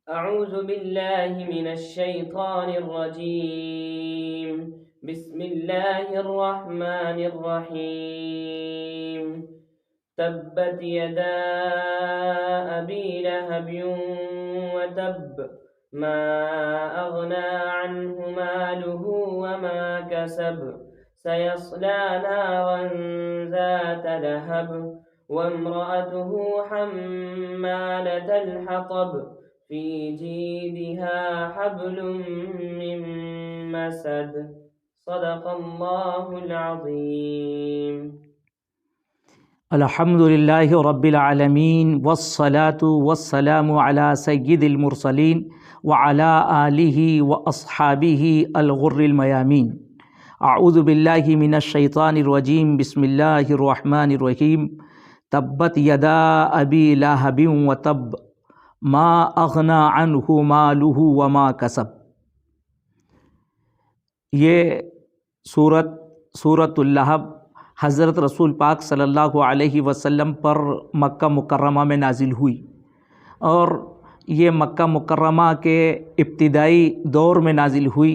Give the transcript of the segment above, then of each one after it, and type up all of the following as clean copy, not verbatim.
أعوذ بالله من الشيطان الرجيم. بسم الله الرحمن الرحيم. تبت يدا أبي لهب وتب ما أغنى عنه ماله وما كسب سيصلى نارا ذات لهب وامرأته حمالة الحطب في جيدها حبل من مسد. صدق الله العظيم. الحمد للہ رب العالمین والصلاة والسلام علی سید المرسلین وعلی آلہ واصحابہ الغر المیامین. اعوذ باللہ من الشیطان الرجیم. بسم اللہ الرحمن الرحیم. تبت یدا ابی لہب وتب ما اغنی عنہ مالہ وما کسب. یہ سورۃ اللہب حضرت رسول پاک صلی اللہ علیہ وسلم پر مکہ مکرمہ میں نازل ہوئی، اور یہ مکہ مکرمہ کے ابتدائی دور میں نازل ہوئی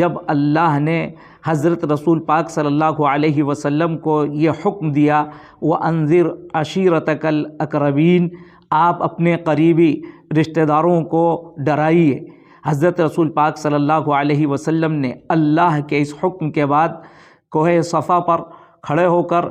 جب اللہ نے حضرت رسول پاک صلی اللہ علیہ وسلم کو یہ حکم دیا وَأَنذِرْ عَشِيرَتَكَ الْأَقْرَبِينَ، آپ اپنے قریبی رشتہ داروں کو ڈرائیے. حضرت رسول پاک صلی اللہ علیہ وسلم نے اللہ کے اس حکم کے بعد کوہ صفا پر کھڑے ہو کر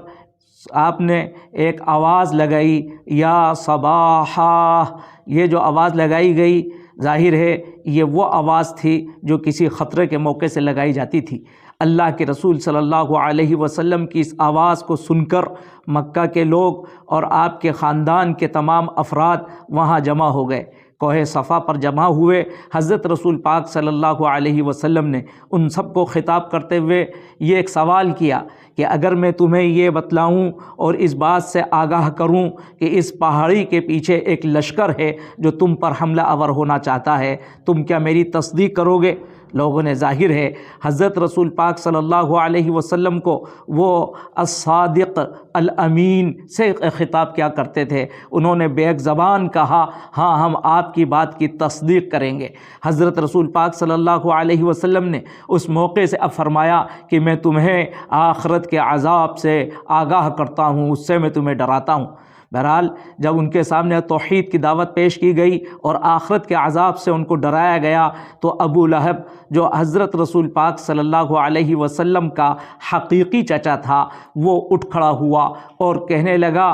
آپ نے ایک آواز لگائی، یا صباحا. یہ جو آواز لگائی گئی ظاہر ہے یہ وہ آواز تھی جو کسی خطرے کے موقع سے لگائی جاتی تھی. اللہ کے رسول صلی اللہ علیہ وسلم کی اس آواز کو سن کر مکہ کے لوگ اور آپ کے خاندان کے تمام افراد وہاں جمع ہو گئے، کوہ صفا پر جمع ہوئے. حضرت رسول پاک صلی اللہ علیہ وسلم نے ان سب کو خطاب کرتے ہوئے یہ ایک سوال کیا کہ اگر میں تمہیں یہ بتلاؤں اور اس بات سے آگاہ کروں کہ اس پہاڑی کے پیچھے ایک لشکر ہے جو تم پر حملہ آور ہونا چاہتا ہے، تم کیا میری تصدیق کرو گے؟ لوگوں نے ظاہر ہے حضرت رسول پاک صلی اللہ علیہ وسلم کو وہ الصادق الامین سے خطاب کیا کرتے تھے. انہوں نے بیک زبان کہا ہاں ہم آپ کی بات کی تصدیق کریں گے. حضرت رسول پاک صلی اللہ علیہ وسلم نے اس موقع سے اب فرمایا کہ میں تمہیں آخرت کے عذاب سے آگاہ کرتا ہوں، اس سے میں تمہیں ڈراتا ہوں. بہرحال جب ان کے سامنے توحید کی دعوت پیش کی گئی اور آخرت کے عذاب سے ان کو ڈرایا گیا تو ابو لہب جو حضرت رسول پاک صلی اللہ علیہ وسلم کا حقیقی چچا تھا وہ اٹھ کھڑا ہوا اور کہنے لگا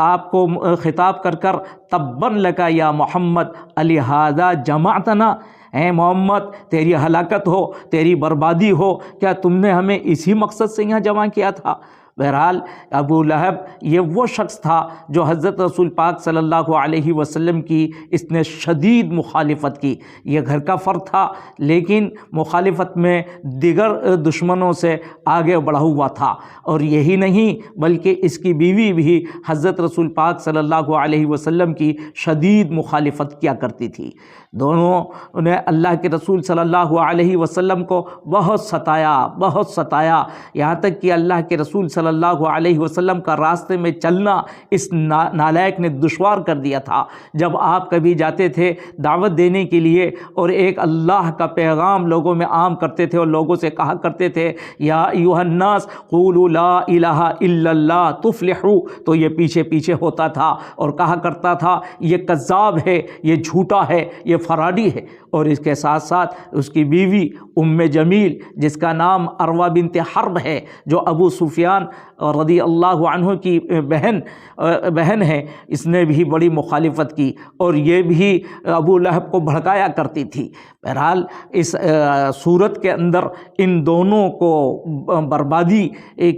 آپ کو خطاب کر کر تباً لکا یا محمد لہذا جمعتنا، اے محمد تیری ہلاکت ہو، تیری بربادی ہو، کیا تم نے ہمیں اسی مقصد سے یہاں جمع کیا تھا؟ بہرحال ابو لہب یہ وہ شخص تھا جو حضرت رسول پاک صلی اللہ علیہ وسلم کی اس نے شدید مخالفت کی. یہ گھر کا فرد تھا لیکن مخالفت میں دیگر دشمنوں سے آگے بڑھا ہوا تھا، اور یہی نہیں بلکہ اس کی بیوی بھی حضرت رسول پاک صلی اللہ علیہ وسلم کی شدید مخالفت کیا کرتی تھی. دونوں نے اللہ کے رسول صلی اللہ علیہ وسلم کو بہت ستایا، یہاں تک کہ اللہ کے رسول صلی اللہ علیہ وسلم کا راستے میں چلنا اس نالائق نے دشوار کر دیا تھا. جب آپ کبھی جاتے تھے دعوت دینے کے لیے اور ایک اللہ کا پیغام لوگوں میں عام کرتے تھے اور لوگوں سے کہا کرتے تھے یا ایھا الناس قولوا لا الہ الا اللہ تفلحوا، تو یہ پیچھے ہوتا تھا اور کہا کرتا تھا یہ کذاب ہے، یہ جھوٹا ہے، یہ فراڈی ہے. اور اس کے ساتھ ساتھ اس کی بیوی ام جمیل جس کا نام عروہ بنت حرب ہے، جو ابو سفیان رضی اللہ عنہ کی بہن ہے، اس نے بھی بڑی مخالفت کی اور یہ بھی ابو لہب کو بھڑکایا کرتی تھی. بہرحال اس صورت کے اندر ان دونوں کو بربادی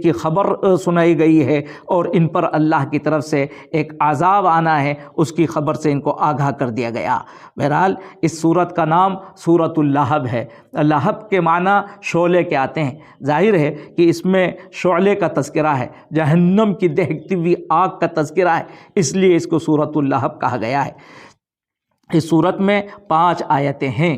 کی خبر سنائی گئی ہے اور ان پر اللہ کی طرف سے ایک عذاب آنا ہے، اس کی خبر سے ان کو آگاہ کر دیا گیا. بہرحال اس صورت کا نام سورۃ اللہب ہے. لہب کے معنی شعلے کے آتے ہیں. ظاہر ہے کہ اس میں شعلے کا تذکرہ ہے، جہنم کی دہکتی ہوئی آگ کا تذکرہ ہے، اس لیے اس کو سورۃ اللہب کہا گیا ہے. اس صورت میں 5 آیتیں ہیں.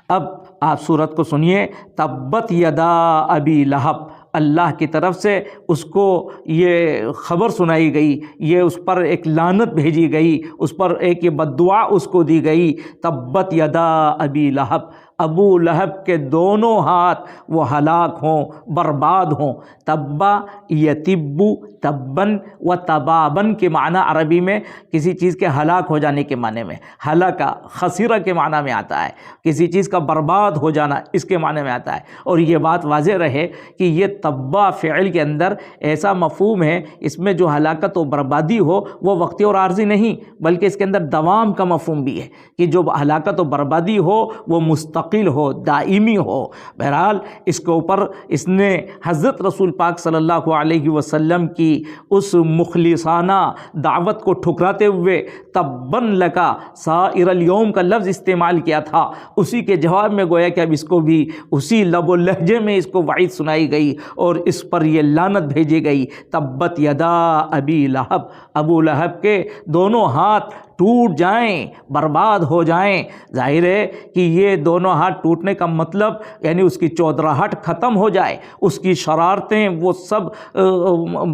اب آپ صورت کو سنیے. تبت یدا ابی لہب اللہ کی طرف سے اس کو یہ خبر سنائی گئی، یہ اس پر ایک لعنت بھیجی گئی، اس پر ایک یہ بد دعا اس کو دی گئی، تبت یدا ابی لہب، ابو لہب کے دونوں ہاتھ وہ ہلاک ہوں، برباد ہوں۔ تبا یتبو تبن و تبابن کے معنی عربی میں کسی چیز کے ہلاک ہو جانے کے معنی میں، ہلاکا خسیرہ کے معنی میں آتا ہے، کسی چیز کا برباد ہو جانا اس کے معنی میں آتا ہے۔ اور یہ بات واضح رہے کہ یہ تبا فعل کے اندر ایسا مفہوم ہے، اس میں جو ہلاکت و بربادی ہو وہ وقتی اور عارضی نہیں، بلکہ اس کے اندر دوام کا مفہوم بھی ہے کہ جو ہلاکت و بربادی ہو وہ مستقل ہو، دائمی ہو۔ بہرحال اس کے اوپر اس نے حضرت رسول پاک صلی اللہ علیہ وسلم کی اس مخلصانہ دعوت کو ٹھکراتے ہوئے تبن لکا سائر الیوم کا لفظ استعمال کیا تھا، اسی کے جواب میں گویا کہ اب اس کو بھی اسی لب و لہجے میں اس کو وعید سنائی گئی اور اس پر یہ لعنت بھیجی گئی۔ تبت یدا ابی لہب، ابو لہب کے دونوں ہاتھ ٹوٹ جائیں، برباد ہو جائیں۔ ظاہر ہے کہ یہ دونوں ہاتھ ٹوٹنے کا مطلب یعنی اس کی چودراہٹ ختم ہو جائے، اس کی شرارتیں وہ سب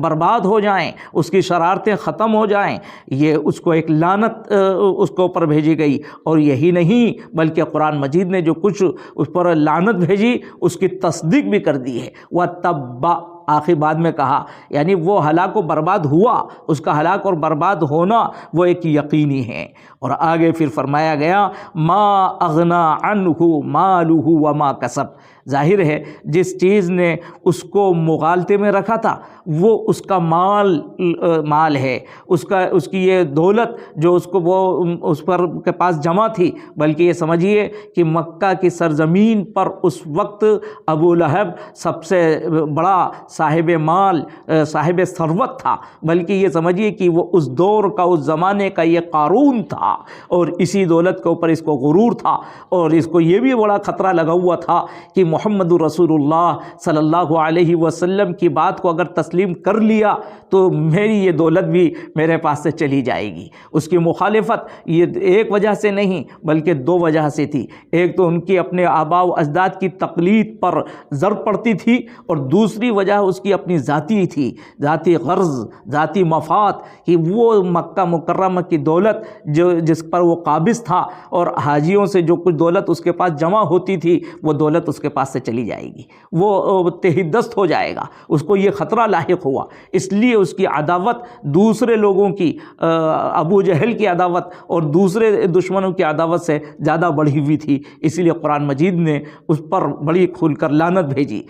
برباد ہو جائیں، اس کی شرارتیں ختم ہو جائیں۔ یہ اس کو ایک لعنت اس کے اوپر بھیجی گئی، اور یہی نہیں بلکہ قرآن مجید نے جو کچھ اس پر لعنت بھیجی اس کی تصدیق بھی کر دی ہے۔ وَتَبَّ آخر بعد میں کہا، یعنی وہ ہلاک و برباد ہوا، اس کا ہلاک اور برباد ہونا وہ ایک یقینی ہے۔ اور آگے پھر فرمایا گیا ما اغنا عنہ مالہ وما کسب، ظاہر ہے جس چیز نے اس کو مغالطے میں رکھا تھا وہ اس کا مال ہے، اس کی یہ دولت جو اس کو وہ اس پر کے پاس جمع تھی، بلکہ یہ سمجھیے کہ مکہ کی سرزمین پر اس وقت ابو لہب سب سے بڑا صاحب مال، صاحب ثروت تھا، بلکہ یہ سمجھیے کہ وہ اس دور کا، اس زمانے کا یہ قارون تھا، اور اسی دولت کے اوپر اس کو غرور تھا، اور اس کو یہ بھی بڑا خطرہ لگا ہوا تھا کہ محمد رسول اللہ صلی اللہ علیہ وسلم کی بات کو اگر تسلیم کر لیا تو میری یہ دولت بھی میرے پاس سے چلی جائے گی۔ اس کی مخالفت یہ ایک وجہ سے نہیں بلکہ دو وجہ سے تھی، ایک تو ان کی اپنے آباء و اجداد کی تقلید پر زر پڑتی تھی، اور دوسری وجہ اس کی اپنی ذاتی تھی، ذاتی غرض، ذاتی مفاد، کہ وہ مکہ مکرمہ کی دولت جس پر وہ قابض تھا، اور حاجیوں سے جو کچھ دولت اس کے پاس جمع ہوتی تھی وہ دولت اس کے پاس سے چلی جائے گی، وہ تہی دست ہو جائے گا، اس کو یہ خطرہ لاحق ہوا۔ اس لیے اس کی عداوت دوسرے لوگوں کی، ابو جہل کی عداوت اور دوسرے دشمنوں کی عداوت سے زیادہ بڑھی ہوئی تھی، اسی لیے قرآن مجید نے اس پر بڑی کھل کر لعنت بھیجی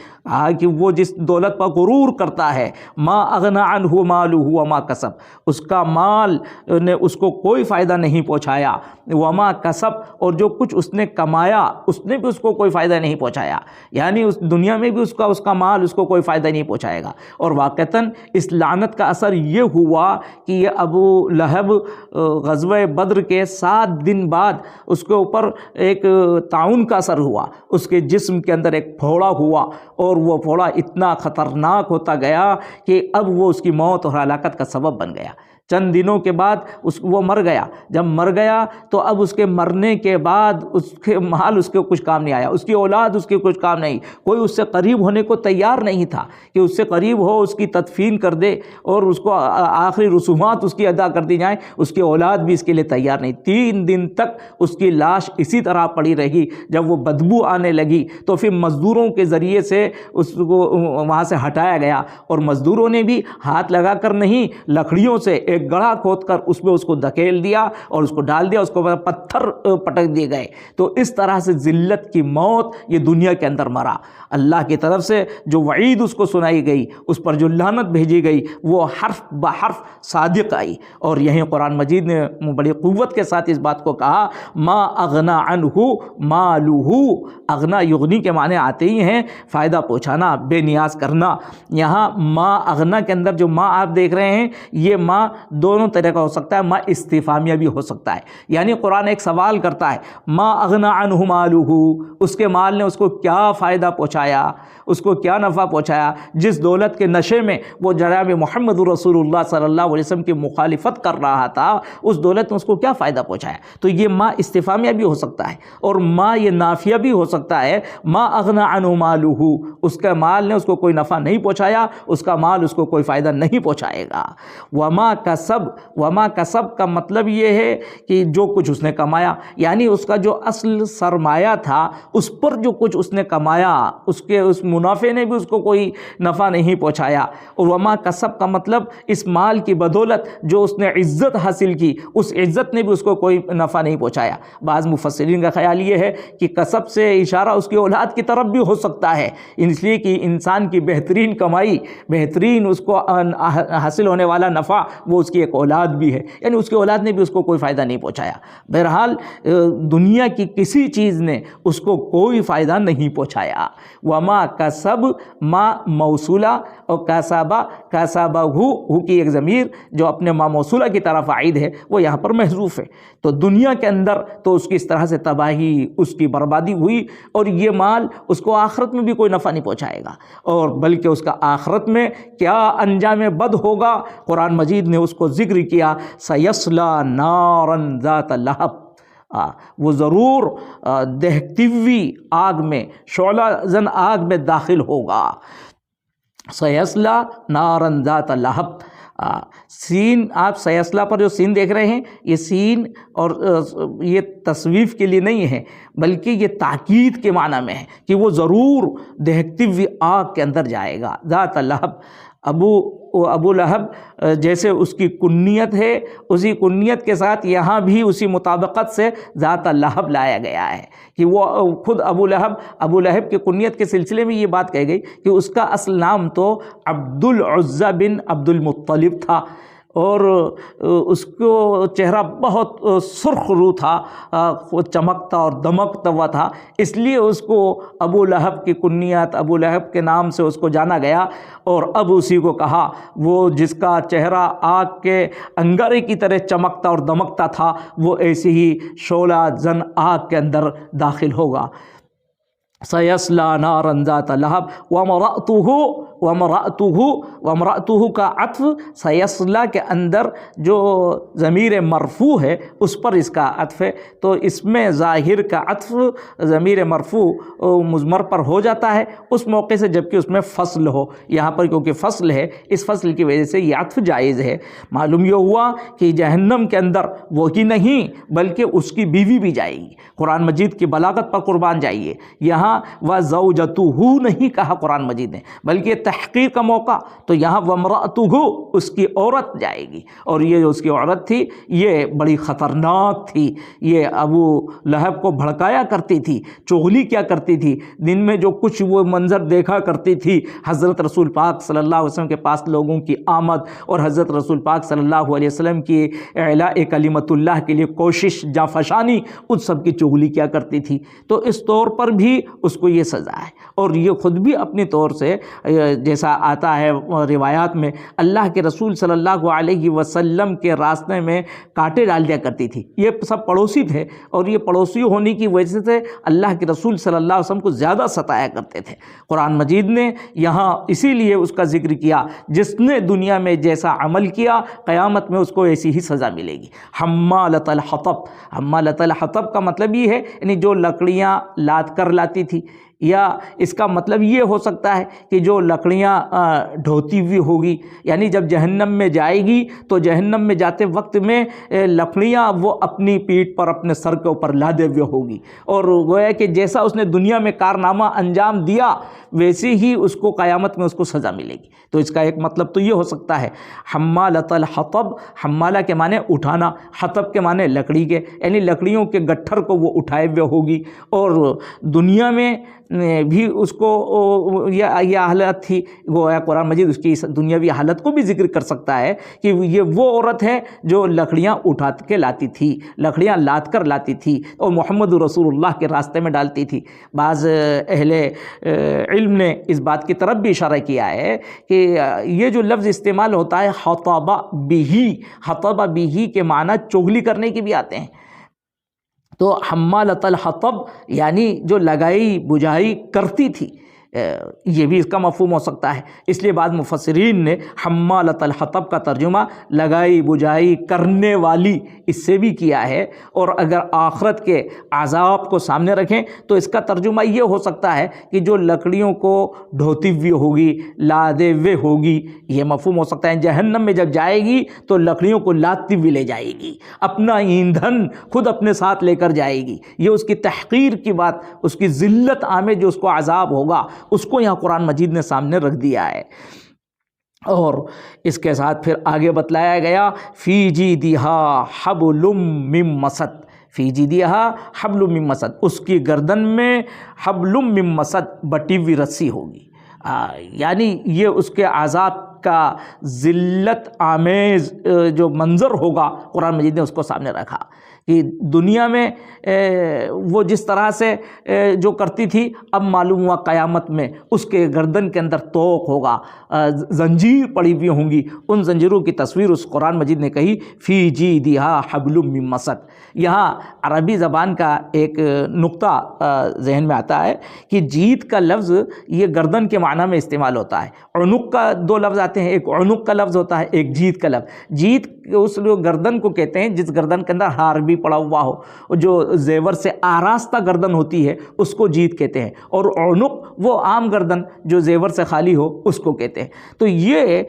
کہ وہ جس دولت پر غرور کرتا ہے، ما اغنا عنہ مالہ وما کسب، اس کا مال نے اس کو کوئی فائدہ نہیں پہنچایا، وما کسب، اور جو کچھ اس نے کمایا اس نے بھی اس کو کوئی فائدہ نہیں پہنچایا، یعنی اس دنیا میں بھی اس کا مال اس کو کوئی فائدہ نہیں پہنچائے گا۔ اور واقعتاً اس لعنت کا اثر یہ ہوا کہ یہ ابو لہب غزوہ بدر کے 7 دن بعد اس کے اوپر ایک طاعون کا اثر ہوا، اس کے جسم کے اندر ایک پھوڑا ہوا، اور وہ پھوڑا اتنا خطرناک ہوتا گیا کہ اب وہ اس کی موت اور ہلاکت کا سبب بن گیا۔ چند دنوں کے بعد وہ مر گیا، جب مر گیا تو اب اس کے مرنے کے بعد اس کے مال اس کے کچھ کام نہیں آیا، اس کی اولاد اس کے کچھ کام نہیں، کوئی اس سے قریب ہونے کو تیار نہیں تھا کہ اس سے قریب ہو، اس کی تدفین کر دے اور اس کو آخری رسومات اس کی ادا کر دی جائیں، اس کی اولاد بھی اس کے لیے تیار نہیں۔ 3 دن تک اس کی لاش اسی طرح پڑی رہی، جب وہ بدبو آنے لگی تو پھر مزدوروں کے ذریعے سے اس کو وہاں سے ہٹایا گیا، اور مزدوروں نے بھی ہاتھ لگا کر نہیں، لکڑیوں سے ایک گڑھا کھود کر اس میں اس کو دھکیل دیا اور اس کو ڈال دیا، اس کو پتھر پٹک دیے گئے۔ تو اس طرح سے ذلت کی موت یہ دنیا کے اندر مرا۔ اللہ کی طرف سے جو وعید اس کو سنائی گئی، اس پر جو لعنت بھیجی گئی، وہ حرف بحرف صادق آئی۔ اور یہیں قرآن مجید نے بڑی قوت کے ساتھ اس بات کو کہا ما اغنا عنہ مالہ، اغنا یغنی کے معنی آتے ہی ہیں فائدہ پہنچانا، بے نیاز کرنا۔ یہاں ما اغنا کے اندر جو ما آپ دیکھ رہے ہیں، یہ ما دونوں طرح کا ہو سکتا ہے، ما استفہامیہ بھی ہو سکتا ہے، یعنی قرآن ایک سوال کرتا ہے ما اغنی عنہ مالہ، اس کے مال نے اس کو کیا فائدہ پہنچایا، اس کو کیا نفع پہنچایا، جس دولت کے نشے میں وہ جناب محمد رسول اللہ صلی اللہ علیہ وسلم کی مخالفت کر رہا تھا، اس دولت نے اس کو کیا فائدہ پہنچایا۔ تو یہ ما استفہامیہ بھی ہو سکتا ہے، اور ما یہ نافیہ بھی ہو سکتا ہے، ما اغنی عنہ مالہ، اس کا مال نے اس کو کوئی نفع نہیں پہنچایا، اس کا مال اس کو کوئی فائدہ نہیں پہنچائے گا۔ وما کسب کا مطلب یہ ہے کہ جو کچھ اس نے کمایا، یعنی اس کا جو اصل سرمایہ تھا اس پر جو کچھ اس نے کمایا، اس منافع نے بھی اس کو کوئی نفع نہیں پہنچایا۔ اور وما کسب کا مطلب اس مال کی بدولت جو اس نے عزت حاصل کی، اس عزت نے بھی اس کو کوئی نفع نہیں پہنچایا۔ بعض مفسرین کا خیال یہ ہے کہ کسب سے اشارہ اس کی اولاد کی طرف بھی ہو سکتا ہے، اس لیے کہ انسان کی بہترین کمائی، بہترین اس کو حاصل ہونے والا نفع وہ اس کی ایک اولاد بھی ہے، یعنی اس کی اولاد نے بھی اس کو کوئی فائدہ نہیں پہنچایا۔ بہرحال دنیا کی کسی چیز نے اس کو کوئی فائدہ نہیں پہنچایا۔ وما کسب ما موصولہ، اور کسبہ ہو کی ایک ضمیر جو اپنے ما موصولہ کی طرف عائد ہے وہ یہاں پر محذوف ہے۔ تو دنیا کے اندر تو اس کی اس طرح سے تباہی، اس کی بربادی ہوئی، اور یہ مال اس کو آخرت میں بھی کوئی نفع نہیں پہنچائے گا، اور بلکہ اس کا آخرت میں کیا انجام بد ہوگا قرآن مجید نے اس کو ذکر کیا، سیصلی نارا ذات لہب، وہ ضرور دہتی ہوئی آگ میں، شعلہ زن آگ میں داخل ہوگا۔ سیصلی نارا ذات لہب، سین، آپ سیصلہ پر جو سین دیکھ رہے ہیں یہ سین اور یہ تصویف کے لیے نہیں ہے، بلکہ یہ تاکید کے معنی میں ہے کہ وہ ضرور دہتی ہوئی آگ کے اندر جائے گا۔ ذات لہب، ابو لہب جیسے اس کی کنیت ہے، اسی کنیت کے ساتھ یہاں بھی اسی مطابقت سے ذات لہب لایا گیا ہے کہ وہ خود ابو لہب کی کنیت کے سلسلے میں یہ بات کہی گئی کہ اس کا اصل نام تو عبد العزیٰ بن عبد المطلب تھا، اور اس کو چہرہ بہت سرخ رو تھا، وہ چمکتا اور دمکتا ہوا تھا، اس لیے اس کو ابو لہب کی کنیت، ابو لہب کے نام سے اس کو جانا گیا، اور اب اسی کو کہا وہ جس کا چہرہ آگ کے انگارے کی طرح چمکتا اور دمکتا تھا وہ ایسے ہی شعلہ زن آگ کے اندر داخل ہوگا۔ سیصلی نارا ذات لہب وامرأتہ کا عطف سیصلی کے اندر جو ضمیر مرفوع ہے اس پر اس کا عطف ہے، تو اس میں ظاہر کا عطف ضمیر مرفوع مضمر پر ہو جاتا ہے اس موقع سے جبکہ اس میں فصل ہو، یہاں پر کیونکہ فصل ہے اس فصل کی وجہ سے یہ عطف جائز ہے۔ معلوم یہ ہوا کہ جہنم کے اندر وہی نہیں بلکہ اس کی بیوی بھی جائے گی، قرآن مجید کی بلاغت پر قربان جائیے، یہاں وَزَوْجَتُهُ نہیں کہا قرآن مجید نے بلکہ تحقیر کا موقع، تو یہاں وَامْرَأَتُهُ اس کی عورت جائے گی، اور یہ جو اس کی عورت تھی یہ بڑی خطرناک تھی، یہ ابو لہب کو بھڑکایا کرتی تھی، چغلی کیا کرتی تھی، دن میں جو کچھ وہ منظر دیکھا کرتی تھی، حضرت رسول پاک صلی اللہ علیہ وسلم کے پاس لوگوں کی آمد اور حضرت رسول پاک صلی اللہ علیہ وسلم کی اعلاء کلمت اللہ کے لیے کوشش، جانفشانی، ان سب کی چغلی کیا کرتی تھی، تو اس طور پر بھی اس کو یہ سزا ہے۔ اور یہ خود بھی اپنی طور سے جیسا آتا ہے روایات میں اللہ کے رسول صلی اللہ علیہ وسلم کے راستے میں کانٹے ڈال دیا کرتی تھی، یہ سب پڑوسی تھے اور یہ پڑوسی ہونے کی وجہ سے اللہ کے رسول صلی اللہ علیہ وسلم کو زیادہ ستایا کرتے تھے۔ قرآن مجید نے یہاں اسی لیے اس کا ذکر کیا، جس نے دنیا میں جیسا عمل کیا قیامت میں اس کو ایسی ہی سزا ملے گی۔ حمالۃ الحطب، حمالۃ الحطب کا مطلب یہ ہے یعنی جو لکڑیاں لاد کر لاتی تھی، یا اس کا مطلب یہ ہو سکتا ہے کہ جو لکڑیاں ڈھوتی ہوئی ہوگی، یعنی جب جہنم میں جائے گی تو جہنم میں جاتے وقت میں لکڑیاں وہ اپنی پیٹھ پر اپنے سر کے اوپر لادے ہوئے ہوگی، اور گویا کہ جیسا اس نے دنیا میں کارنامہ انجام دیا ویسے ہی اس کو قیامت میں اس کو سزا ملے گی۔ تو اس کا ایک مطلب تو یہ ہو سکتا ہے حمالۃ الحطب، حمالہ کے معنی اٹھانا، حطب کے معنی لکڑی کے، یعنی لکڑیوں کے گٹھر کو وہ اٹھائے ہوئے ہوگی، اور دنیا میں بھی اس کو یہ حالت تھی، گویا قرآن مجید اس کی دنیاوی حالت کو بھی ذکر کر سکتا ہے کہ یہ وہ عورت ہے جو لکڑیاں اٹھا کے لاتی تھی، لکڑیاں لاد کر لاتی تھی اور محمد رسول اللہ کے راستے میں ڈالتی تھی۔ بعض اہل علم نے اس بات کی طرف بھی اشارہ کیا ہے کہ یہ جو لفظ استعمال ہوتا ہے حطب بہ، حطب بہ کے معنی چغلی کرنے کے بھی آتے ہیں، تو حمالۃ الحطب یعنی جو لگائی بجھائی کرتی تھی، یہ بھی اس کا مفہوم ہو سکتا ہے۔ اس لیے بعض مفسرین نے حمالۃ الحطب کا ترجمہ لگائی بجھائی کرنے والی اس سے بھی کیا ہے، اور اگر آخرت کے عذاب کو سامنے رکھیں تو اس کا ترجمہ یہ ہو سکتا ہے کہ جو لکڑیوں کو ڈھوتی ہوئی ہوگی، لادے ہوئے ہوگی، یہ مفہوم ہو سکتا ہے۔ جہنم میں جب جائے گی تو لکڑیوں کو لادتی ہوئی لے جائے گی، اپنا ایندھن خود اپنے ساتھ لے کر جائے گی۔ یہ اس کی تحقیر کی بات، اس کی ذلت عامے جو اس کو عذاب ہوگا، اس کو یہاں قرآن مجید نے سامنے رکھ دیا ہے۔ اور اس کے ساتھ پھر آگے بتلایا گیا فی جیدہا حبل من مسد، فی جیدہا حبل من مسد، اس کی گردن میں حبل من مسد بٹی ہوئی رسی ہوگی، یعنی یہ اس کے عذاب کا ذلت آمیز جو منظر ہوگا قرآن مجید نے اس کو سامنے رکھا کہ دنیا میں وہ جس طرح سے جو کرتی تھی، اب معلوم ہوا قیامت میں اس کے گردن کے اندر توق ہوگا، زنجیر پڑی ہوئی ہوں گی۔ ان زنجیروں کی تصویر اس قرآن مجید نے کہی فی جیدہا حبل من مسد۔ یہاں عربی زبان کا ایک نقطہ ذہن میں آتا ہے کہ جید کا لفظ یہ گردن کے معنی میں استعمال ہوتا ہے۔ عنق کا دو لفظ آتے ہیں، ایک عنق کا لفظ ہوتا ہے، ایک جید کا لفظ۔ جید اس گردن کو کہتے ہیں جس گردن کے اندر ہار بھی پڑا ہوا ہو، جو زیور سے آراستہ گردن ہوتی ہے اس کو جید کہتے ہیں، اور عنق وہ عام گردن جو زیور سے خالی ہو اس کو کہتے ہیں۔ تو یہ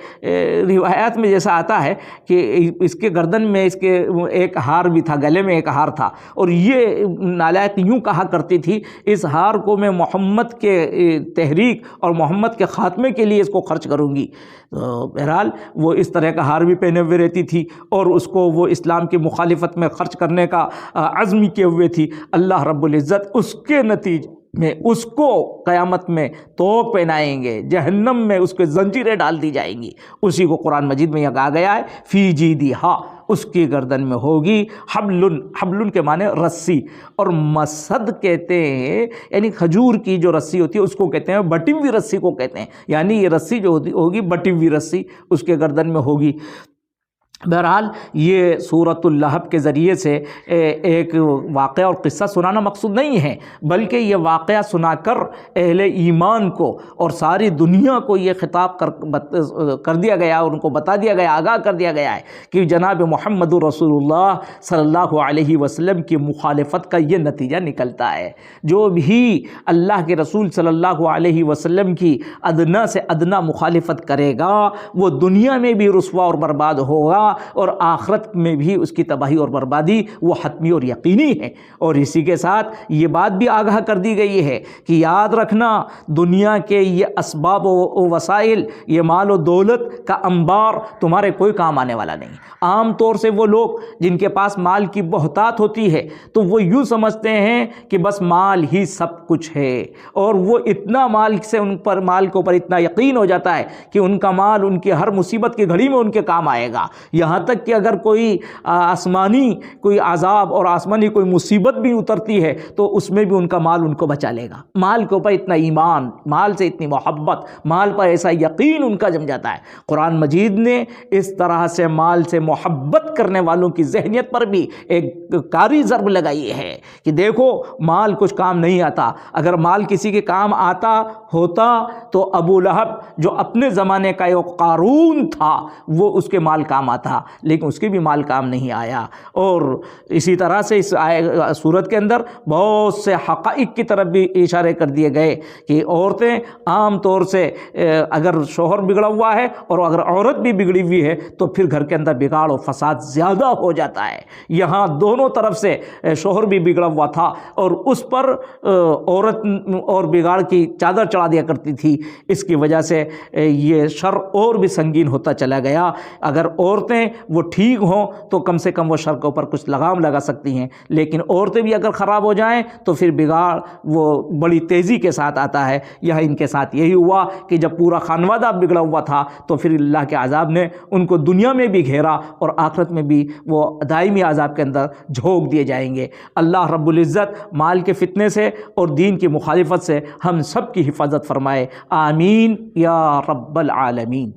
روایات میں جیسا آتا ہے کہ اس کے گردن میں اس کے ایک ہار بھی تھا، گلے میں ایک ہار تھا، اور یہ نالائق یوں کہا کرتی تھی اس ہار کو میں محمد کے تحریک اور محمد کے خاتمے کے لیے اس کو خرچ کروں گی۔ تو بہرحال وہ اس طرح کا ہار بھی پہنے ہوئے رہتی تھی، اور اس کو وہ اسلام کی مخالفت میں خرچ کرنے کا عزم کیے ہوئے تھی۔ اللہ رب العزت اس کے نتیجے میں اس کو قیامت میں توق پہنائیں گے، جہنم میں اس کے زنجیریں ڈال دی جائیں گی۔ اسی کو قرآن مجید میں یہ کہا گیا ہے فی جیدہا، اس کی گردن میں ہوگی حبل، حبل کے معنی رسی، اور مسد کہتے ہیں یعنی کھجور کی جو رسی ہوتی ہے اس کو کہتے ہیں، بٹی ہوئی رسی کو کہتے ہیں، یعنی یہ رسی جو ہوگی بٹی ہوئی رسی اس کے گردن میں ہوگی۔ بہرحال یہ سورۃ اللہب کے ذریعے سے ایک واقعہ اور قصہ سنانا مقصود نہیں ہے، بلکہ یہ واقعہ سنا کر اہل ایمان کو اور ساری دنیا کو یہ خطاب کر دیا گیا، اور ان کو بتا دیا گیا، آگاہ کر دیا گیا ہے کہ جناب محمد رسول اللہ صلی اللہ علیہ وسلم کی مخالفت کا یہ نتیجہ نکلتا ہے۔ جو بھی اللہ کے رسول صلی اللہ علیہ وسلم کی ادنا سے ادنا مخالفت کرے گا وہ دنیا میں بھی رسوا اور برباد ہوگا، اور آخرت میں بھی اس کی تباہی اور بربادی وہ حتمی اور یقینی ہے۔ اور اسی کے ساتھ یہ بات بھی آگاہ کر دی گئی ہے کہ یاد رکھنا دنیا کے یہ اسباب و وسائل، یہ مال و دولت کا انبار تمہارے کوئی کام آنے والا نہیں۔ عام طور سے وہ لوگ جن کے پاس مال کی بہتات ہوتی ہے تو وہ یوں سمجھتے ہیں کہ بس مال ہی سب کچھ ہے، اور وہ اتنا مال سے ان پر مال کے اوپر اتنا یقین ہو جاتا ہے کہ ان کا مال ان کی ہر مصیبت کی گھڑی میں ان کے کام آئے گا، یہاں تک کہ اگر کوئی آسمانی کوئی عذاب اور آسمانی کوئی مصیبت بھی اترتی ہے تو اس میں بھی ان کا مال ان کو بچا لے گا۔ مال کے اوپر اتنا ایمان، مال سے اتنی محبت، مال پر ایسا یقین ان کا جم جاتا ہے۔ قرآن مجید نے اس طرح سے مال سے محبت کرنے والوں کی ذہنیت پر بھی ایک کاری ضرب لگائی ہے کہ دیکھو مال کچھ کام نہیں آتا، اگر مال کسی کے کام آتا ہوتا تو ابو لہب جو اپنے زمانے کا ایک قارون تھا وہ اس کے مال کام آتا، لیکن اس کے بھی مال کام نہیں آیا۔ اور اسی طرح سے اس صورت کے اندر بہت سے حقائق کی طرف بھی اشارے کر دیے گئے کہ عورتیں عام طور سے اگر شوہر بگڑا ہوا ہے اور اگر عورت بھی بگڑی ہوئی ہے تو پھر گھر کے اندر بگاڑ و فساد زیادہ ہو جاتا ہے۔ یہاں دونوں طرف سے شوہر بھی بگڑا ہوا تھا اور اس پر عورت اور بگاڑ کی چادر چڑھا دیا کرتی تھی، اس کی وجہ سے یہ شر اور بھی سنگین ہوتا چلا گیا۔ اگر عورتیں عورتیں وہ ٹھیک ہوں تو کم سے کم وہ شر کے اوپر کچھ لگام لگا سکتی ہیں، لیکن عورتیں بھی اگر خراب ہو جائیں تو پھر بگاڑ وہ بڑی تیزی کے ساتھ آتا ہے۔ یہاں ان کے ساتھ یہی ہوا کہ جب پورا خانوادہ بگڑا ہوا تھا تو پھر اللہ کے عذاب نے ان کو دنیا میں بھی گھیرا اور آخرت میں بھی وہ دائمی عذاب کے اندر جھونک دیے جائیں گے۔ اللہ رب العزت مال کے فتنے سے اور دین کی مخالفت سے ہم سب کی حفاظت فرمائے، آمین یا رب العالمین۔